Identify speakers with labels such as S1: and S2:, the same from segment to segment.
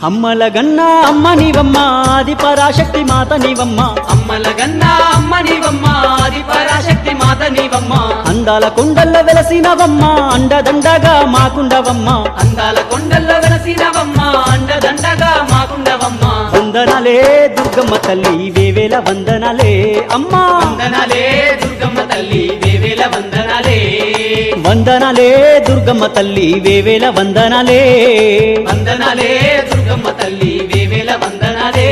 S1: అమ్మల గన్నా అమ్మ నీవమ్మ ఆది పరాశక్తి మాత నీవమ్మ
S2: అమ్మల గన్నా అమ్మ నీవమ్మ ఆది పరాశక్తి మాత నీవమ్మ
S1: అందాల కొండల్ల వెలసినవమ్మ అండదండగా మాకుండవమ్మ
S2: అందాల కొండల్లో వెలసినవమ్మ అండదండగా మాకుండవమ్మ
S1: వందనాలే దుర్గమ్మ తల్లి వేవేల వందనాలే అమ్మా
S2: వందనాలే దుర్గమ్మ తల్లి వేవేల వందనాలే
S1: వందనాలే దుర్గమ్మ తల్లి వేవేల వందనాలే
S2: వందనాలే దుర్గమ్మ తల్లి వేవేల వందనాలే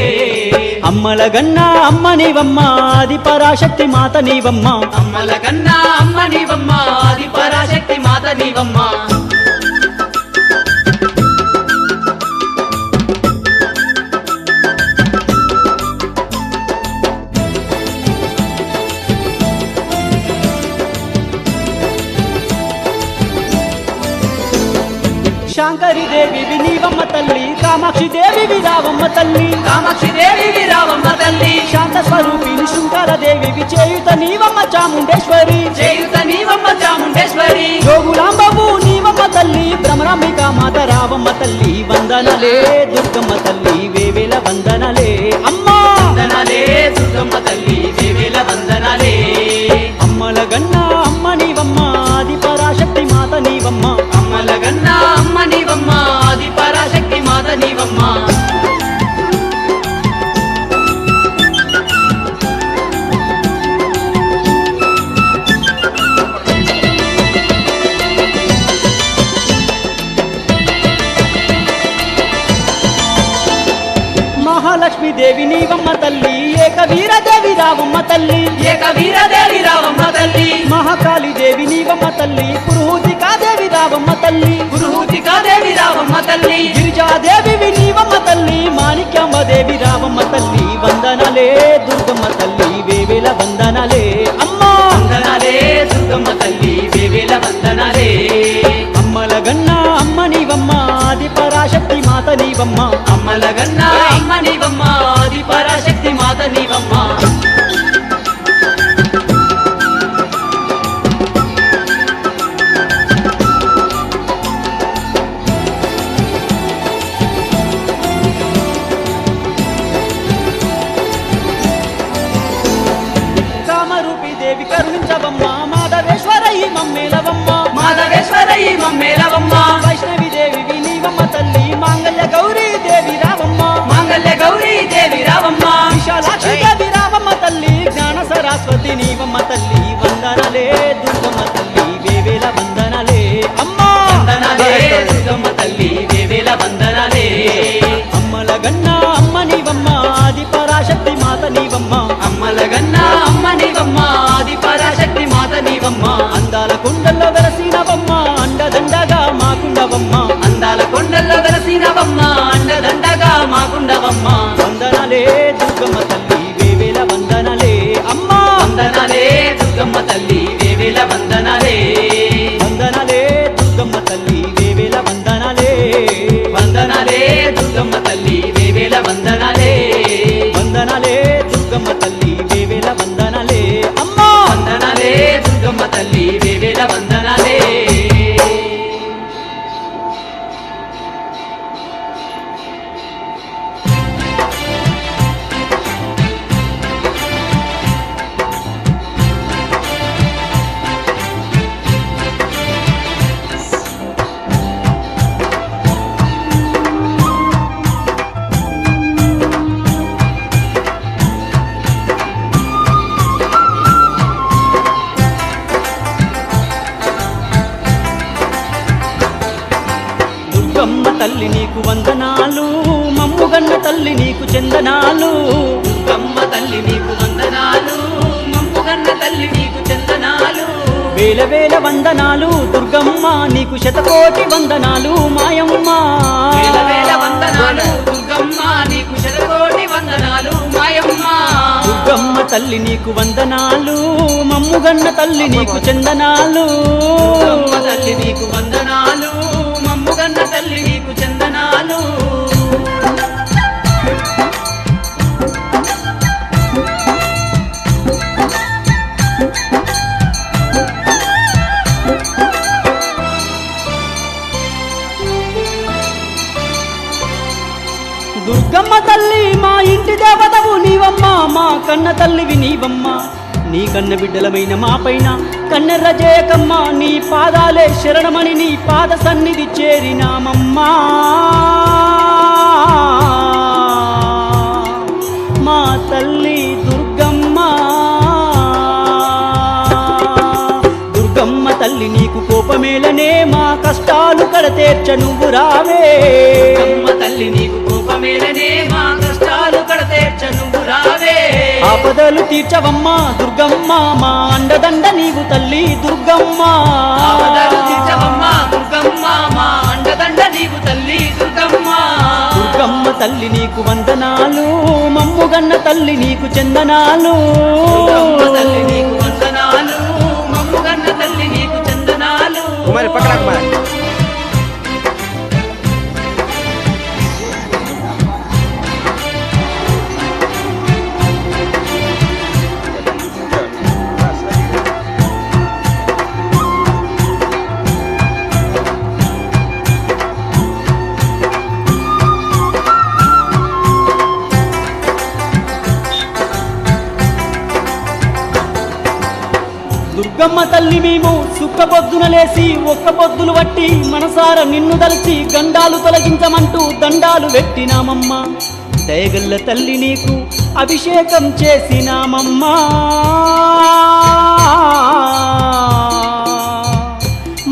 S1: అమ్మల గన్నా అమ్మ నీవమ్మ ఆది పరాశక్తి మాత నీవమ్మ
S2: అమ్మల గన్నా అమ్మ నీవమ్మ ఆది పరాశక్తి మాత నీవమ్మ
S1: శాంకరి దేవి నీవమ్మ తల్లి కామాక్షి దేవి రావమ్మ తల్లి
S2: కామాక్షి దేవి రావమ్మ తల్లి
S1: శాంత స్వరూపిణి శృంగార దేవి చేయుత నీవమ్మ చాముండేశ్వరి
S2: చేయుత నీవమ్మ చాముండేశ్వరి
S1: జోగులాంబవు నీవమ్మ తల్లి భ్రమరాంబిక మాత రావమ్మ తల్లి వందనలే దుర్గమ్మ తల్లి వేవేల వందనలే అమ్మా
S2: వందనాలే దుర్గమ్మ తల్లి వేవేల వందనాలే
S1: అమ్మల గన్నా అమ్మ నీవమ్మ ఆది పరాశక్తి మాత నీవమ్మ
S2: అమ్మల గన్నా అమ్మ నీవమ్మ ఆది పరాశక్తి మాత నీవమ్మ
S1: మహాలక్ష్మి దేవి నీవమ్మ తల్లి ఏకవీర దేవి రావమ్మ తల్లి
S2: ఏక వీరదేవి రావమ్మ తల్లి
S1: మహాకాళి దేవి నీవమ్మ తల్లి పురుహూతికా దేవి రావమ్మ తల్లి
S2: పురుహూతికా దేవి రావమ్మ తల్లి
S1: గిరిజాదేవి నీవమ్మ తల్లి మాణిక్యాంబ దేవి రావమ్మ తల్లి వందనలే దుర్గమ్మ తల్లి వేవేల వందనలే అమ్మా
S2: వందనాలే దుర్గమ్మ తల్లి వేవేల వందనాలే
S1: అమ్మల గన్నా అమ్మ నీవమ్మ ఆది పరాశక్తి మాత నీవమ్మ
S2: అమ్మల గన్నా అమ్మ నీవమ్మ ఆది పరాశక్తి మాత నీవమ్మ
S1: కామరూపి దేవి కరుణించవమ్మ మాధవేశ్వరయ్యి మమ్మేలవమ్మ
S2: మాధవేశ్వరయ్యి మమ్మేలవమ్మ
S1: వైష్ణవి దేవి నీవమ్మ తల్లి మాంగళ్య గౌరీ దేవి రావమ్మ
S2: మాంగళ్య గౌరీ దేవి రావమ్మ
S1: విశాలాక్షి దేవి రావమ్మ తల్లి జ్ఞాన సరస్వతి నీవమ్మ తల్లి వందనలే దుర్గమ్మ తల్లి వేవేల వందనలే అమ్మా
S2: వందనాలే దుర్గమ్మ తల్లి వేవేల వందనాలే
S1: అమ్మల గన్నా అమ్మ నీవమ్మ ఆది పరాశక్తి మాత నీవమ్మ
S2: అమ్మల గన్నా అమ్మ నీవమ్మ ఆది పరాశక్తి మాత నీవమ్మ
S1: అందాల కొండల్లో వెలసినవమ్మ అండదండగా మాకుండవమ్మ
S2: అందాల కొండల్లో వెలసినవమ్మ అండదండగా మాకుండవమ్మ
S1: వందనలే దుర్గమ్మ తల్లి వేవేల వందనలే అమ్మా
S2: వందనాలే దుర్గమ్మ తల్లి వేవేల వందనాలే
S1: వందనలే దుర్గమ్మ తల్లి వేవేల వందనలే
S2: వందనాలే దుర్గమ్మ తల్లి వేవేల వందనాలే
S1: వందనలే దుర్గమ్మ తల్లి వేవేల వందనలే అమ్మా
S2: వందనాలే దుర్గమ్మ తల్లి వేవేల వందనాలే
S1: దుర్గమ్మ తల్లి నీకు వందనాలు మమ్ముగన్న తల్లి నీకు చందనాలు
S2: దుర్గమ్మ తల్లి నీకు వందనాలు మమ్ముగన్న తల్లి నీకు చందనాలు
S1: వేల వేల వందనాలు దుర్గమ్మ నీకు శతకోటి వందనాలు మాయమ్మ
S2: వేల వేల వందనాలు దుర్గమ్మ నీకు శతకోటి వందనాలు మాయమ్మ
S1: దుర్గమ్మ తల్లి నీకు వందనాలు మమ్ముగన్న తల్లి నీకు చందనాలు
S2: దుర్గమ్మ తల్లి నీకు వందనాలు మమ్ముగన్న తల్లి నీకు చందనాలు
S1: దుర్గమ్మ తల్లి మా ఇంటి దేవతవు నీవమ్మ, మా కన్న తల్లివి నీవమ్మ. నీ కన్న బిడ్డలమైన మా పైన కన్నెర్ర చేయకమ్మ, నీ పాదాలే శరణమని నీ పాద సన్నిధి చేరినామమ్మా. మా తల్లి దుర్గమ్మ, దుర్గమ్మ తల్లి నీకు కోపమేలనే మా కష్టాలు కడతేర్చ నువ్వు రావే.
S2: దుర్గమ్మ తల్లి నీకు కోపమేలనే మా కష్టాలు కడతేర్చ నువ్వు రావే.
S1: ఆపదలు తీర్చవమ్మ దుర్గమ్మ, మా అండదండ నీవు తల్లి దుర్గమ్మ.
S2: ఆపదలు తీర్చవమ్మ దుర్గమ్మ, మా అండదండ నీవు తల్లి దుర్గమ్మ.
S1: దుర్గమ్మ తల్లి నీకు వందనాలు, మమ్ముగన్న తల్లి నీకు చందనాలు.
S2: దుర్గమ్మ తల్లి నీకు వందనాలు, మమ్ముగన్న తల్లి నీకు చందనాలు.
S1: దుర్గమ్మ తల్లి మేము సుక్క పొద్దున లేసి ఒక్క పొద్దులు వట్టి మనసార నిన్ను దలిచి గండాలు తొలగించమంటూ దండాలు పెట్టినామమ్మా. దయగల్ల తల్లి నీకు అభిషేకం చేసినామమ్మా.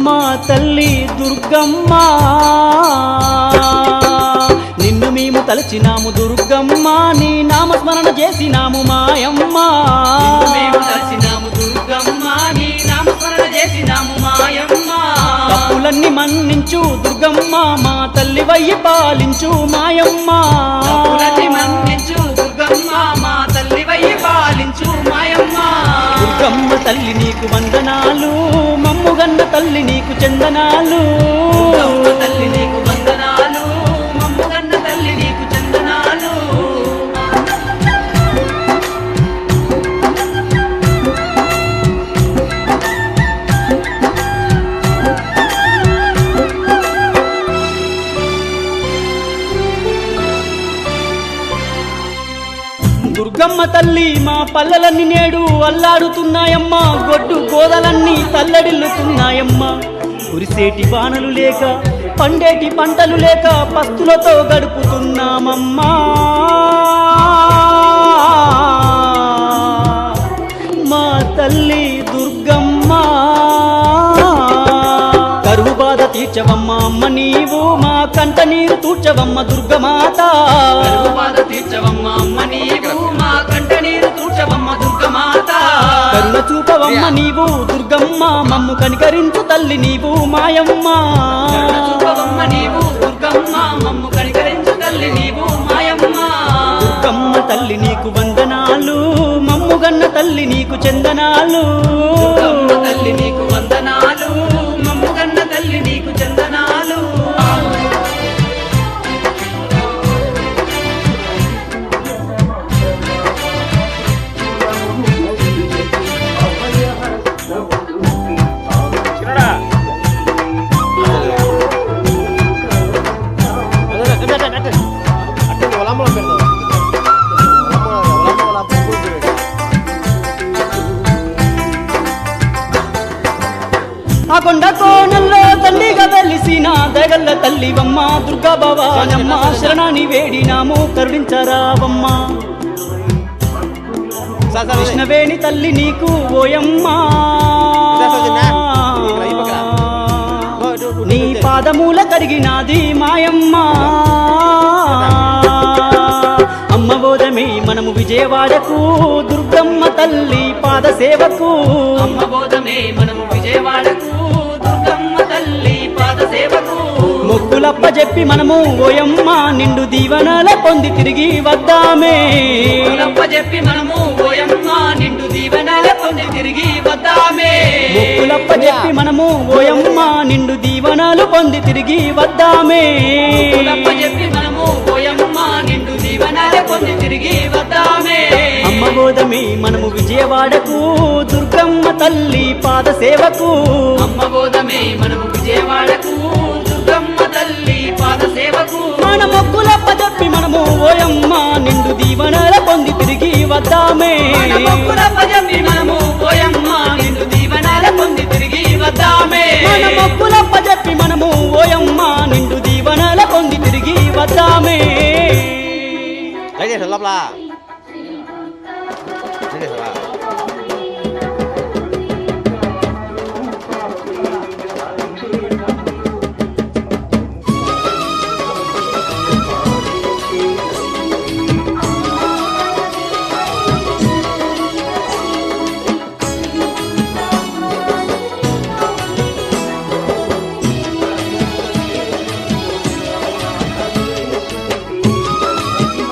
S1: మా తల్లి దుర్గమ్మ, నిన్ను మేము తలచినాము దుర్గమ్మ, నీ నామస్మరణ చేసినాము మాయమ్మ.
S2: మేము తలచినాము దుర్గమ్మ, నీ నామస్మరణ చేసినాము మాయమ్మ.
S1: తప్పులన్నీ మన్నించు దుర్గమ్మ, మా తల్లి వయ్యి పాలించు మాయమ్మ.
S2: తప్పులన్నీ మన్నించు దుర్గమ్మ, మా తల్లి వయ్యి పాలించు మాయమ్మ.
S1: దుర్గమ్మ తల్లి నీకు వందనాలు, మమ్ముగన్న తల్లి నీకు చందనాలు.
S2: దుర్గమ్మ తల్లి నీకు వందనాలు, మమ్ముగన్న తల్లి నీకు చందనాలు.
S1: దుర్గమ్మ తల్లి మా పల్లెలన్నీ నేడు అల్లాడుతున్నాయమ్మా. గొడ్డు గోదలన్నీ తల్లడిల్లుతున్నాయమ్మా. కురిసేటి వానలు లేక పండేటి పంటలు లేక పస్తులతో గడుపుతున్నామమ్మా. మా తల్లి దుర్గమ్మ, కరువు బాధ తీర్చవమ్మ అమ్మ నీవు, మా కంట నీరు తూర్చవమ్మ దుర్గమాత.
S2: కరువు బాధ తీర్చవమ్మ అమ్మ నీవు, మా కంట నీరు తూర్చవమ్మ దుర్గమాత.
S1: కరుణ చూపవమ్మ నీవు దుర్గమ్మ, మమ్ము కనికరించు తల్లి నీవు మాయమ్మ.
S2: కరుణ చూపవమ్మ నీవు దుర్గమ్మ, మమ్ము కనికరించు తల్లి నీవు మాయమ్మ.
S1: దుర్గమ్మ తల్లి నీకు వందనాలు, మమ్ముగన్న తల్లి నీకు చందనాలు.
S2: దుర్గమ్మ తల్లి నీకు వందనాలు, మమ్ముగన్న తల్లి నీకు చందనాలు.
S1: ఆ కొండ కోణంలో తండ్రిగా వెలిసిన దగల్ల తల్లివమ్మ దుర్గా భవానమ్మ. శరణాన్ని వేడినాము కరుణించరావమ్మ. కృష్ణవేణి తల్లి నీకు ఓయమ్మా. నీ పాదమూల కరిగినాది మాయమ్మ. అమ్మ బోధమే మనము విజయవాడకు దుర్గమ్మ తల్లి పాద సేవకు.
S2: అమ్మ బోధమే మనము విజయవాడకు దుర్గమ్మ తల్లి పాద సేవకు.
S1: మొక్కులప్ప చెప్పి మనము ఓయమ్మ నిండు దీవెనల పొంది తిరిగి వద్దామే.
S2: మొక్కులప్ప చెప్పి మనము ఓయమ్మ నిండు దీవెనల పొంది తిరిగి వద్దామే.
S1: మొక్కులప్ప చెప్పి మనము ఓయమ్మ నిండు దీవెనలు పొంది తిరిగి వద్దామే.
S2: మొక్కులప్ప చెప్పి మనము ఓయమ్మ నిండు దీవెనల పొంది తిరిగి వద్దామే.
S1: అమ్మ బోధమే మనము విజయవాడకు దుర్గమ్మ తల్లి పాద సేవకు.
S2: అమ్మ బోధమే మనము విజయవాడకు దుర్గమ్మ తల్లి పాద సేవకు.
S1: మన మొక్కులప్ప చెప్పి మనము ఓ ఓయమ్మ నిండు దీవెనల పొంది తిరిగి వద్దామే
S2: మన మొక్కులప్పజెప్పి మనము ఓయమ్మ నిన్ను దీవెనల పొంది తిరిగి వద్దామే
S1: మన మొక్కులప్పజెప్పి మనము ఓయమ్మ నిండు దీవెనల పొంది తిరిగి వద్దామే
S3: Lấy đi thử lắp la. Lấy đi thử la.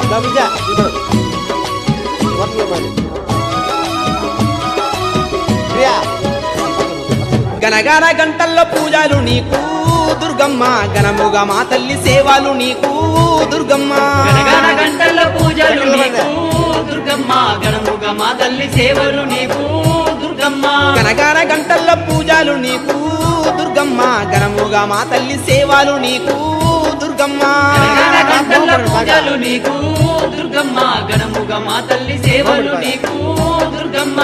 S3: Đâu bây giờ? What you want? Priya.
S4: గనగన గంటల్లో పూజలు నీకు దుర్గమ్మ గణముగా మా తల్లి సేవలు నీకు దుర్గమ్మ
S2: గణగణ గంటల పూజలు నీకు దుర్గమ్మ గణముగా మా తల్లి సేవలు నీకు దుర్గమ్మ
S4: గనగన గంటల్లో పూజలు నీకు దుర్గమ్మ గణముగా మా తల్లి సేవలు నీకు దుర్గమ్మ
S2: గణగణ గంటల పూజలు నీకు దుర్గమ్మ గణముగా మా తల్లి సేవలు నీకు దుర్గమ్మ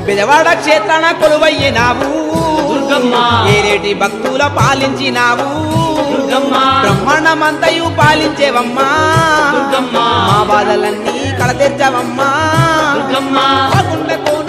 S4: బెజవాడ క్షేత్రాన కొలువయ్యినావు
S2: దుర్గమ్మ
S4: ఏరేటి భక్తుల పాలించినావు
S2: దుర్గమ్మ
S4: బ్రహ్మాండమంతయు పాలించేవమ్మా
S2: దుర్గమ్మ
S4: మా బాధలన్నీ కళతెచ్చవమ్మా
S2: దుర్గమ్మ
S4: ఆ గుండె కోన